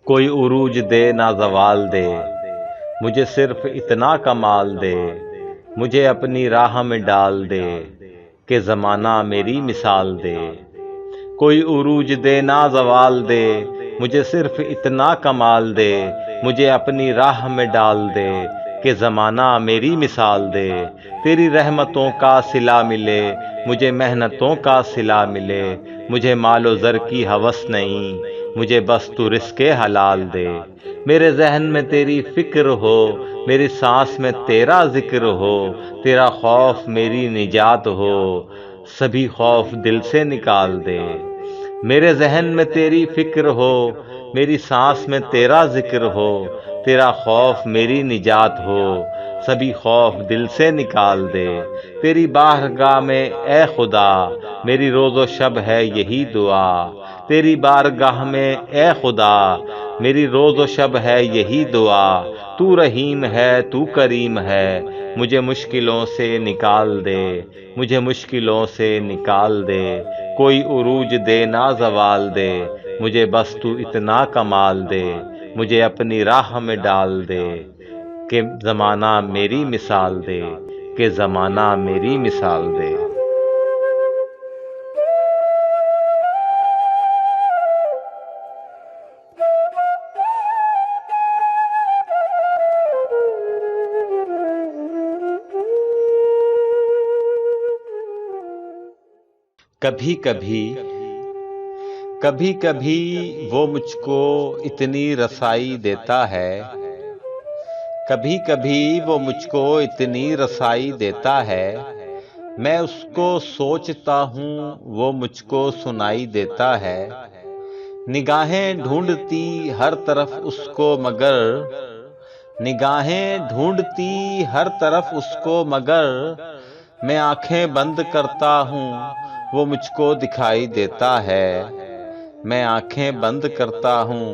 कोई उरूज दे ना ज़वाल दे, मुझे सिर्फ इतना कमाल दे, मुझे अपनी राह में डाल दे कि ज़माना मेरी मिसाल दे। कोई उरूज दे ना ज़वाल दे, मुझे सिर्फ इतना कमाल दे, मुझे अपनी राह में डाल दे कि ज़माना मेरी मिसाल दे। तेरी रहमतों का सिला मिले, मुझे मेहनतों का सिला मिले, मुझे मालो ज़र की हवस नहीं, मुझे बस तू रिज़्क़े हलाल दे। मेरे जहन में तेरी फ़िक्र हो, मेरी सांस में तेरा ज़िक्र हो, तेरा खौफ मेरी निजात हो, सभी खौफ दिल से निकाल दे। मेरे जहन में तेरी फ़िक्र हो, मेरी सांस में तेरा ज़िक्र हो, तेरा खौफ मेरी निजात हो, सभी खौफ दिल से निकाल दे। तेरी बारगाह में ए खुदा, मेरी रोज़ो शब है यही दुआ। तेरी बारगाह में ए खुदा, मेरी रोज़ो शब है यही दुआ। तू रहीम है, तू करीम है, मुझे मुश्किलों से निकाल दे, मुझे मुश्किलों से निकाल दे। कोई उरूज दे ना ज़वाल दे, मुझे बस तू इतना कमाल दे, मुझे अपनी राह में डाल दे कि ज़माना मेरी मिसाल दे, कि ज़माना मेरी मिसाल दे। कभी कभी कभी कभी वो मुझको इतनी रसाई देता है, कभी कभी वो मुझको इतनी रसाई देता है, मैं उसको सोचता हूँ वो मुझको सुनाई देता है। निगाहें ढूंढती हर तरफ उसको मगर, निगाहें ढूंढती हर तरफ उसको मगर, मैं आंखें बंद करता हूँ वो मुझको दिखाई देता है। मैं आंखें बंद करता हूँ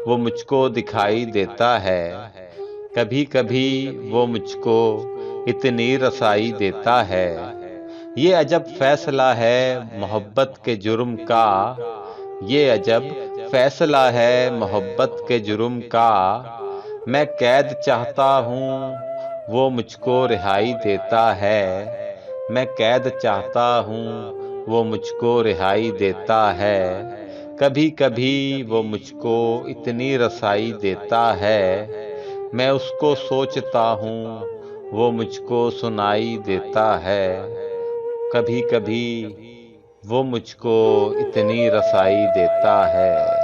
वो मुझको दिखाई देता है। कभी कभी वो मुझको इतनी रसाई देता है। ये अजब फैसला है मोहब्बत के जुर्म का, ये अजब फैसला है मोहब्बत के जुर्म का। मैं कैद चाहता हूँ वो मुझको रिहाई देता है, मैं कैद चाहता हूँ वो मुझको रिहाई देता है। कभी कभी वो मुझको इतनी रसाई देता है, मैं उसको सोचता हूँ वो मुझको सुनाई देता है। कभी कभी वो मुझको इतनी रसाई देता है।